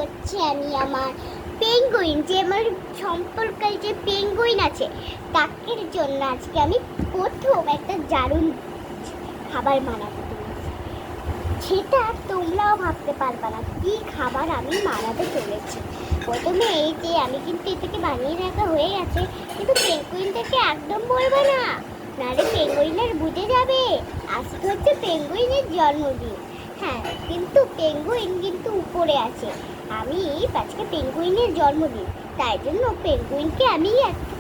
হচ্ছে আমি আমার পেঙ্গুইন, যে আমার সম্পর্কে যে পেঙ্গুইন আছে তাকে জন্য আজকে আমি প্রথম একটা দারুণ খাবার বানাতে চলেছি। সেটা তোমরাও ভাবতে পারবে না কি খাবার আমি বানাতে চলেছি। প্রথমে এই যে আমি কিন্তু এটাকে বানিয়ে রাখা হয়ে গেছে, কিন্তু পেঙ্গুইনটাকে একদম বলবো না, নাহলে পেঙ্গুইনের বুঝে যাবে আজকে হচ্ছে পেঙ্গুইনের জন্মদিন। হ্যাঁ, কিন্তু পেঙ্গুইন কিন্তু উপরে আছে, আমি আজকে পেঙ্গুইনের জন্মদিন, তাই জন্য পেঙ্গুইনকে আমি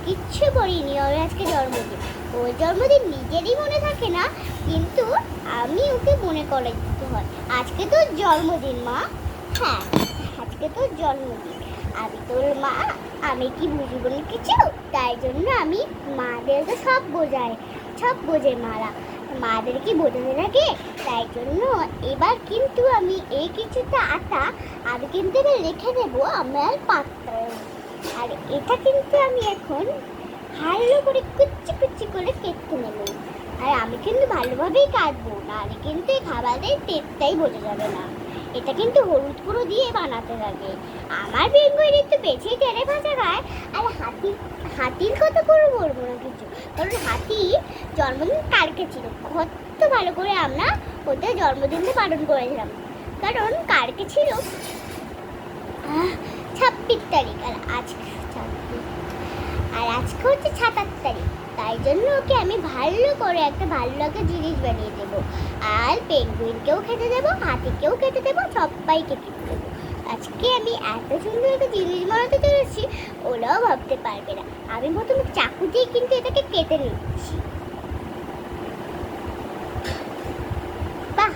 কিচ্ছু বলিনি ওর আজকে জন্মদিন। ওর জন্মদিন নিজেরই মনে থাকে না, কিন্তু আমি ওকে মনে করে দিতে হয় আজকে তোর জন্মদিন মা। হ্যাঁ, আজকে তোর জন্মদিন, আমি তোর মা, আমি কি বুঝবো না কিছু, তাই জন্য আমি মাদেরকে সব বোঝে মারা, মাদেরকে বোঝাতে থাকে। তাই জন্য এবার কিন্তু আমি এই কিছুটা আটা আমি কিন্তু এবার রেখে দেবো আমার পাত্রে। আর এটা কিন্তু আমি এখন ভালো করে কুচি কুচি করে কেটে নেব। আর আমি কিন্তু ভালোভাবেই কাটবো, নাহলে কিন্তু এই খাবারের টেস্টটাই বোঝা যাবে না। এটা কিন্তু হলুদ গুঁড়ো দিয়ে বানাতে লাগে। আমার বেঙ্গল একটু বেশি তেলে ভাজা খায়। আর হাতির কথা করে বলবো না কিছু, কারণ হাতি জন্মদিন কালকে ছিল, কত ভালো করে আমরা ওদের জন্মদিনটা পালন করেছিলাম। কারণ কালকে ছিল 26 তারিখ, আর আজকে হচ্ছে 27 তারিখ। তাই জন্য ওকে আমি ভালো করে একটা ভালো লাগা জিনিস বানিয়ে দেবো। আর পেঙ্গুইনকেও খেতে দেবো, হাতিকেও খেতে দেবো, সবাইকে খেতে দেবো। আজকে আমি এত সুন্দর একটা জিনিস বানাতে চলেছি, ওরাও ভাবতে পারবে না। আমি প্রথমে চাকু দিয়ে কিন্তু এটাকে কেটে নিচ্ছি। বাহ,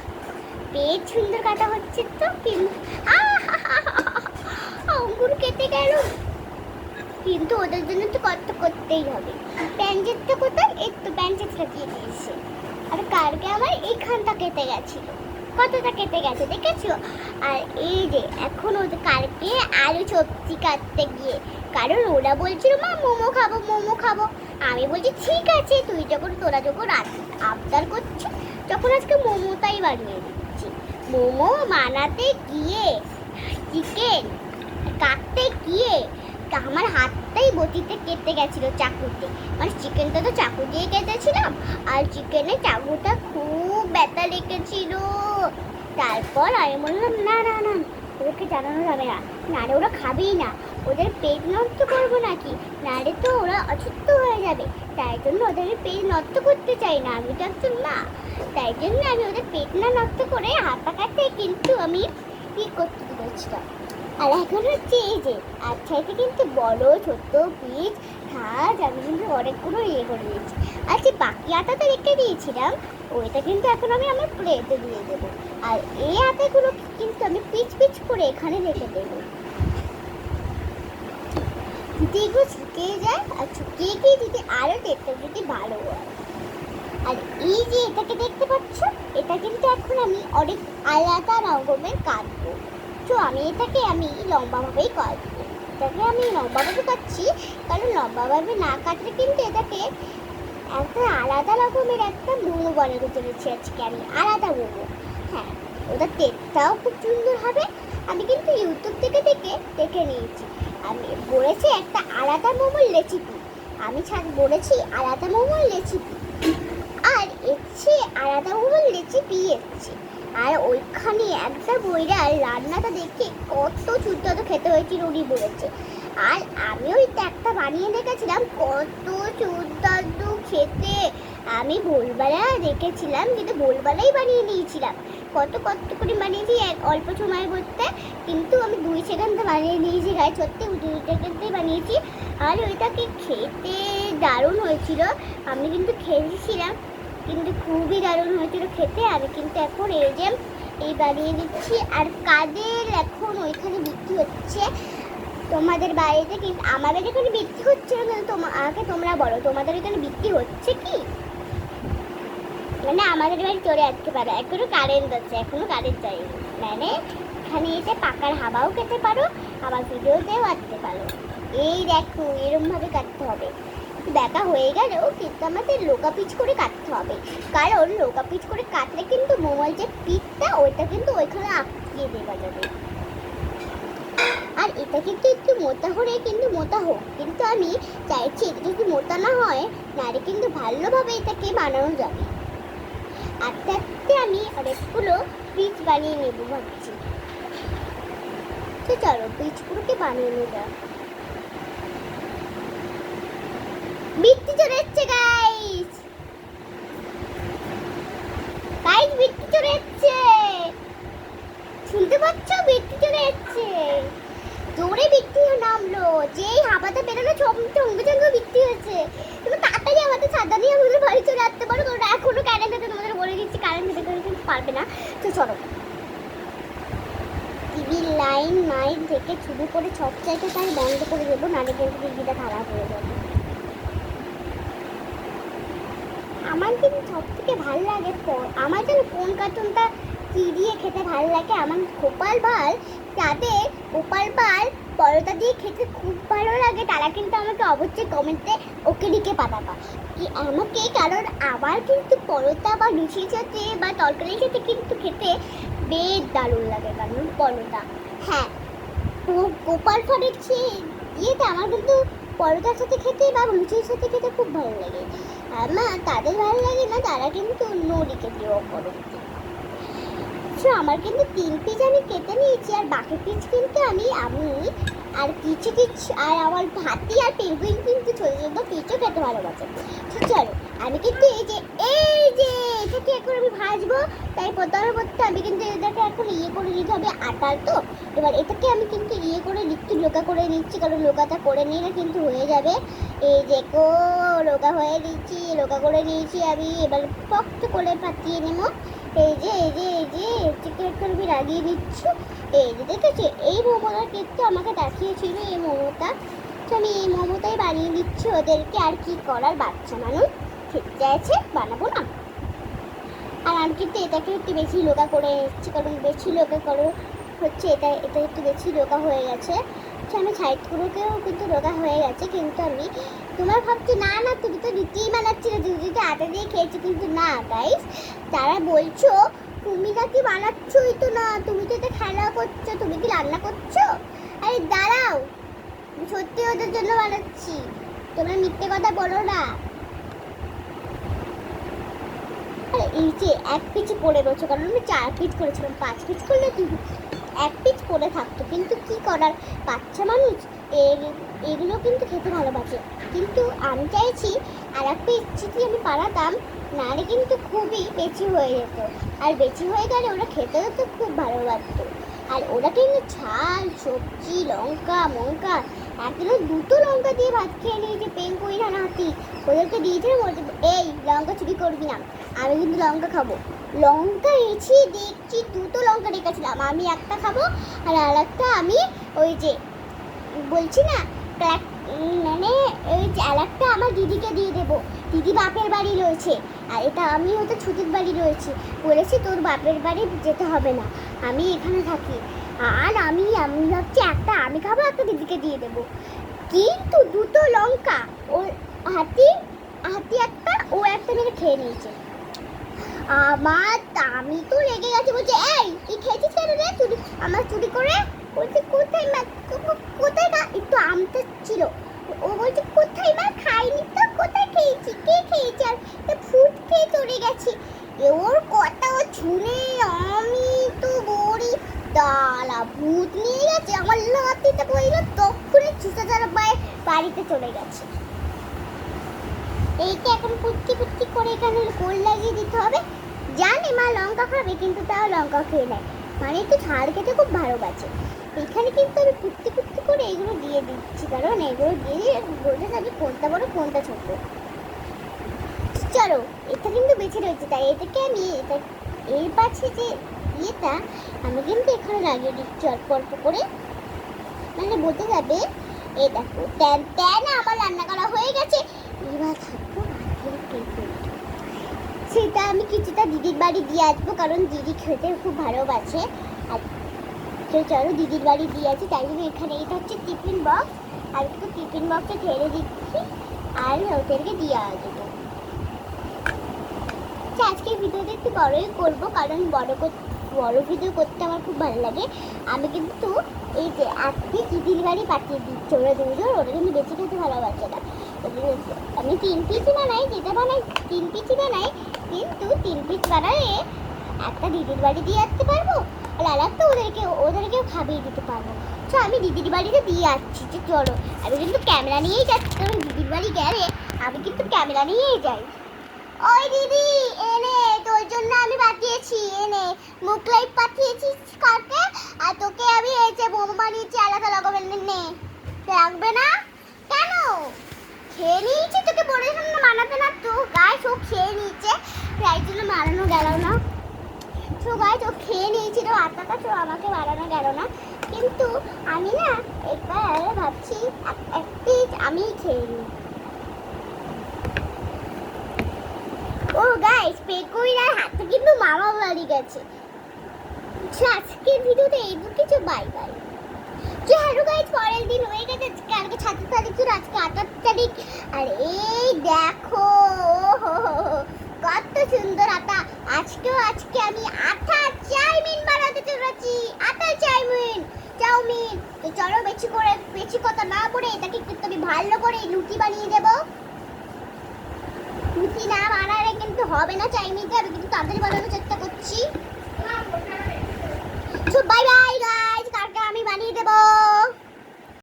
বেশ সুন্দর কাটা হচ্ছে তো, কিন্তু অঙ্কুর কেটে গেল। কিন্তু ওদের জন্য তো কষ্ট করতেই হবে। প্যাঞ্চেটটা কোথায়? এই তো প্যাঞ্চেটটা দিয়ে দিয়েছে। আর কালকে আমার এইখানটা কেটে গেছিল, কতটা কেটে গেছে দেখেছো? আর এই যে এখন ওদের কালকে আলু সবজি কাটতে গিয়ে, কারণ ওরা বলছিল মা মোমো খাবো। আমি বলছি ঠিক আছে, তোরা যখন আবদার করছিস, তখন আজকে মোমোটাই বানিয়ে দিচ্ছি। মোমো বানাতে গিয়ে চিকেন কাটতে গিয়ে আমার হাতটাই বটিতে কেটে গেছিলো চাকুতে। মানে চিকেনটা তো চাকু দিয়ে কেটেছিলাম, আর চিকেনের চাকুটা খুব ব্যথা লেগেছিল। তারপর আমি বললাম না ওদেরকে জানানো যাবে না, নাহলে ওরা খাবেই না, ওদের পেট নষ্ট করবো নাকি, নাহলে তো ওরা অসুস্থ হয়ে যাবে। তাই জন্য ওদের পেট নষ্ট করতে চাই না, আমি তো একজন মা। তাই জন্য আমি ওদের পেট না নষ্ট করে হাত কাটতে কিন্তু আমি কি করতে দিয়েছিলাম। আর এখন হচ্ছে এই যে আচ্ছা, এটা কিন্তু বড় ছোট পিস ঘাস আমি কিন্তু অনেকগুলো করে দিয়েছি। আর যে বাকি আটাটা রেখে দিয়েছিলাম, ওইটা কিন্তু এখন আমি আমার প্লেটে দিয়ে দেবো। আর এই আটাগুলো কিন্তু আমি পিচ করে এখানে রেখে দেবো, যেগুলো শুকিয়ে যায়। আর শুকিয়ে গিয়ে যদি আরও দেখতে যদি ভালো হয়। আর এই যে এটাকে দেখতে পাচ্ছ, এটা কিন্তু এখন আমি অনেক আলাদা রকমের কাটবো। তো আমি এটাকে লম্বাভাবেই কাটবো। এটাকে আমি লম্বাভাবে কাটছি, কারণ লম্বাভাবে না কাটলে কিন্তু এটাকে একটা আলাদা রকমের একটা মোমো বানাতে চলেছি আজকে আমি, আলাদা মোমো। হ্যাঁ, ওটা টেস্টটাও খুব সুন্দর হবে। আমি কিন্তু ইউটিউব থেকে দেখে নিয়েছি। আমি বলেছি একটা আলাদা মোমোর রেসিপি, বলেছি আলাদা মোমোর রেসিপি, আর এসছে আলাদা মোমোর রেসিপি এসছে। আর ওইখানে একটা বইরা রান্নাটা দেখে কত সুন্দর খেতে হয়েছিল উনি বলেছে। আর আমি ওই একটা বানিয়ে রেখেছিলাম, কত সুন্দর খেতে। আমি ভোরবেলা রেখেছিলাম, কিন্তু ভোরবেলাই বানিয়ে নিয়েছিলাম। কত করে বানিয়েছি এক অল্প সময়ের মধ্যে, কিন্তু আমি 2 সেকেন্ডে বানিয়ে নিয়েছি। গায়ে সত্যি 2 সেকেন্ডেই বানিয়েছি। আর ওইটাকে খেতে দারুণ হয়েছিল, আমি কিন্তু খেয়েছিলাম, কিন্তু খুবই দারুণ হয়েছিল খেতে। আমি কিন্তু এখন এই বানিয়ে দিচ্ছি। আর কাদের এখন ওইখানে বিক্রি হচ্ছে তোমাদের বাড়িতে, কিন্তু আমাদের এখানে বিক্রি হচ্ছে না। কিন্তু তোমরা বলো তোমাদের এখানে বিক্রি হচ্ছে কি? মানে আমাদের বাড়ি চলে আসতে পারো, এখনো কারেন্ট আছে, এখনো কারেন্ট যায়নি। মানে এখানে এসে পাকার হাওয়াও খেতে পারো, আবার ভিডিওতেও আসতে পারো। এই দেখো এরমভাবে কাটতে হবে। দেখা হয়ে গেলেও কিন্তু আমাদের লোকা পিচ করে কাটতে হবে, কারণ লোকা পিচ করে কাটলে কিন্তু মোমোর যে পিঠটা ওইটা কিন্তু ওইখানে আটকিয়ে দেওয়া যাবে। আর এটা কিন্তু একটু মোটা হলে কিন্তু মোটা হোক, কিন্তু আমি চাইছি এটা যদি মোটা না হয়, নাহলে কিন্তু ভালোভাবে এটাকে বানানো যাবে। আস্তে আস্তে আমি অনেকগুলো পিচ বানিয়ে নেবো ভাবছি। তো চলো পিচগুলোকে বানিয়ে নেব। বৃষ্টি চলে এসছে গাইস, বৃষ্টি চলে এসছে, শুনতে পাচ্ছ? বৃষ্টি চলে এসছে, জোরে বৃষ্টি নামলো, যেই হাওয়াটা বেরোলো সঙ্গে সঙ্গে বৃষ্টি হয়েছে। তুমি তাড়াতাড়ি আমাদের ছাতা নিয়ে আমাদের বাড়ি চলে আসতে পারো, কারণ এখনো কারেন্ট আছে, তোমাদের বলে দিচ্ছি কারেন্ট যেতে কিন্তু পারবে না। তো চলো, টিভির লাইন থেকে শুরু করে সব জায়গাটা আমি বন্ধ করে দেবো, নাহলে কিন্তু টিভিটা খারাপ হয়ে যাবে। আমার কিন্তু সব থেকে ভালো লাগে আমার যেন কোন কার্টুনটা কি দিয়ে খেতে ভালো লাগে, আমার গোপাল ভাঁড়, যাদের গোপাল ভাঁড় পরোটা দিয়ে খেতে খুব ভালো লাগে তারা কিন্তু আমাকে অবশ্যই কমেন্টে ওকে লিখে পাঠাবা কি আমাকে, কারণ আমার কিন্তু পরোটা বা লুচির সাথে বা তরকারির সাথে কিন্তু খেতে বেশ দারুণ লাগে। কারণ পরোটা, হ্যাঁ, গোপাল ভাঁড়ের ইয়েতে আমার কিন্তু পরোটার সাথে খেতে বা লুচির সাথে খেতে খুব ভালো লাগে। আমার তাদের ভালো লাগে না, তারা কিন্তু নো লিখে দিও পরবর্তী। আমার কিন্তু 3 পিস আমি কেটে নিয়েছি, আর বাকি পিস কিন্তু আমি আর কিছু আর আমার হাতি আর পেঙ্গুইন কিন্তু ছোটো ছোটো পিসও খেতে ভালোবাসে। চলো আমি কিন্তু এই যে এটাকে এখন আমি ভাজবো, তাই প্রথমে আমি কিন্তু এটাকে এখন করে নিতে হবে আটার। তো এবার এটাকে আমি কিন্তু করে একটু লোকা করে নিচ্ছি, কারণ লোকাটা করে নিলে কিন্তু হয়ে যাবে। এই যে লোকা হয়ে নিচ্ছি, লোকা করে নিয়েছি আমি, এবার শক্ত করে পাতিয়ে নেবো। এই যে চিকেন আমি লাগিয়ে দিচ্ছি। এই যে দেখেছি, এই মোমোটা কিন্তু আমাকে দেখিয়েছিল এই মোমোটা, তো আমি এই মোমোটাই বানিয়ে দিচ্ছি ওদেরকে। আর কি করার, বাচ্চা মানুষ ঠিক আছে, বানাবো না। আর আমি কিন্তু এটাকে একটু বেশি লোকা করে নিচ্ছি, কারণ বেশি লোকা করে হচ্ছে এটা একটু বেশি লোকা হয়ে গেছে। আমি সাইডগুলোকেও কিন্তু রোগা হয়ে গেছে, কিন্তু আমি তোমার ভাবছি না তুমি তো রুটিই বানাচ্ছিলে, তুমি তো আটা দিয়ে খেয়েছো, কিন্তু না গাইস, তারা বলছো তুমি নাকি বানাচ্ছই তো না, তুমি তো এটা খেলা করছো, তুমি কি রান্না করছো? আরে দাঁড়াও, সত্যি ওদের জন্য বানাচ্ছি, তোমরা মিথ্যে কথা বলো না। এই যে 1 পিস পড়ে রয়েছে, কারণ আমি 4 পিস করেছিলাম, 5 পিস করলে 1 পিস পড়ে থাকতো, কিন্তু কি করার, বাচ্চা মানুষ এগুলো কিন্তু খেতে ভালোবাসে। কিন্তু আমি চাইছি আর 1 পিস যদি আমি বানাতাম, নাহলে কিন্তু খুবই বেশি হয়ে যেত, আর বেশি হয়ে গেলে ওরা খেতেও তো খুব ভালোবাসতো। আর ওরা কিন্তু ঝাল সবজি লঙ্কা একদম 2টো লঙ্কা দিয়ে ভাত খেয়ে নিয়েছে পেঙ্গুইন আর হাতি, ওদেরকে দিয়েছিলাম, এই লঙ্কা চুরি করবি না, আমি কিন্তু লঙ্কা খাবো। লঙ্কা এসে দেখছি 2টো লঙ্কা রেখেছিলাম, আমি একটা খাবো আর আরেকটা আমি ওই যে বলছি না মানে ওই যে আরেকটা আমার দিদিকে দিয়ে দেবো, দিদি বাপের বাড়ি রয়েছে, আর এটা আমি হয়তো ছুটির বাড়ি রয়েছে, বলেছি তোর বাপের বাড়ি যেতে হবে না, আমি এখানে থাকি। আর আমি ভাবছি একটা আমি খাবো, একটা দিদিকে দিয়ে দেবো, কিন্তু 2টো লঙ্কা ও হাতি একটা ও একটা মেরে খেয়ে নিয়েছে। আমি তো রেগে গেছি, বলছে এই তুই খেয়েছিস কেন রে, চুরি আমার চুরি করে, বলছে কোথায় মা, কোথায় না, একটু আমটা ছিল, ও বলছে কোথায় মা, খাইনি তো, কোথায় খেয়েছি, কে খেয়েছে, আর ফুড খেয়ে চলে গেছি। ওর কথা শুনে আমি তো বড়ি ডালা ভূত নিয়ে গেছে, আমার লাতিতে পড়লো, তখনই ছুটে যারা বাড়িতে চলে গেছে। এইটা এখন পুচকি করে এখানে গোল লাগিয়ে দিতে হবে। জানে মা লঙ্কা খাবে, কিন্তু তাও লঙ্কা খেয়ে নেয়, মানে একটু ঝাল খেতে খুব ভালোবাসে। এখানে কিন্তু আমি পুচকি করে এগুলো দিয়ে দিচ্ছি, কারণ এগুলো দিয়ে বলতে থাকি কোনটা বড় কোনটা ছোট। চলো এটা কিন্তু বেছে রয়েছে, তাই এটাকে আমি এর পাশে যে ইয়েটা আমি কিন্তু এখানে লাগিয়ে দিচ্ছি অল্প অল্প করে, মানে বলতে যাবে এই দেখো আমার রান্না করা হয়ে গেছে। এবার থাকবো সেটা আমি কিছুটা দিদির বাড়ি দিয়ে আসবো, কারণ দিদি খেতে খুব ভালোবাসে। আর চলো দিদির বাড়ি দিয়ে আসি, তাই জন্য এখানে এটা হচ্ছে টিফিন বক্স, আর একটু টিফিন বক্সে ঢেলে দিচ্ছি আর ওদেরকে দিয়ে আসবো। আজকের ভিডিওটা একটু বড়ই করবো, কারণ বড় ভিডিও করতে আমার খুব ভালো লাগে। আমি কিন্তু এই যে আজকে দিদির বাড়ি পাঠিয়ে দিচ্ছি, ওরা দুজন, ওরা কিন্তু বেঁচে খেতে ভালোবাসে না। আমি 3 পিস বানাই, যেটা বানাই 3 পিসই বানাই, কিন্তু 3 পিস বানালে একটা দিদির বাড়ি দিয়ে আসতে পারবো, আর একটা ওদেরকেও খাইয়ে দিতে পারবো। তো আমি দিদির বাড়িতে দিয়ে আসছি, যে চলো। আমি কিন্তু ক্যামেরা নিয়েই যাচ্ছি, কারণ দিদির বাড়ি গেলে আমি কিন্তু ক্যামেরা নিয়েই যাই। ওই দিদি এনে তোর জন্য আমি পাঠিয়েছি, এনে মুখ লাইট পাঠিয়েছি কালকে, আর তোকে আমি এই যে বোমা বানিয়েছি আলাদা রকমের, নে রাখবে না কেন? খেয়ে নিয়েছি, তোকে বলেছিলাম না মানাতে না, তো গায়ে সব খেয়ে নিয়েছে, তাই জন্য মারানো গেল না। তো গায়ে তো খেয়ে নিয়েছিল আটাটা, তো আমাকে মারানো গেল না। কিন্তু আমি না একবার ভাবছি একটি আমিই খেয়ে নিই। ও গাইস, পেকুইনার হাতে কিন্তু মামা বাড়ি গেছে। আজকের ভিডিওতে এইটুকু কিছু, বাই বাই। হ্যালো গাইস, পরের দিন হয়ে গেছে, কালকে 7 তারিখ ছিল, আজকে 8 তারিখ। আর এই দেখো কত সুন্দর আটা। আজকে আমি আটা চাউমিন বানাতে চলেছি, আটা চাউমিন। তো চলো বেশি কথা না বলে এটাকে কিন্তু আমি ভালো করে লুচি বানিয়ে দেবো। লুচি না বানালে কিন্তু হবে না চাউমিনটা, আমি কিন্তু তাড়াতাড়ি বানানোর চেষ্টা করছি। তো বাই বাই।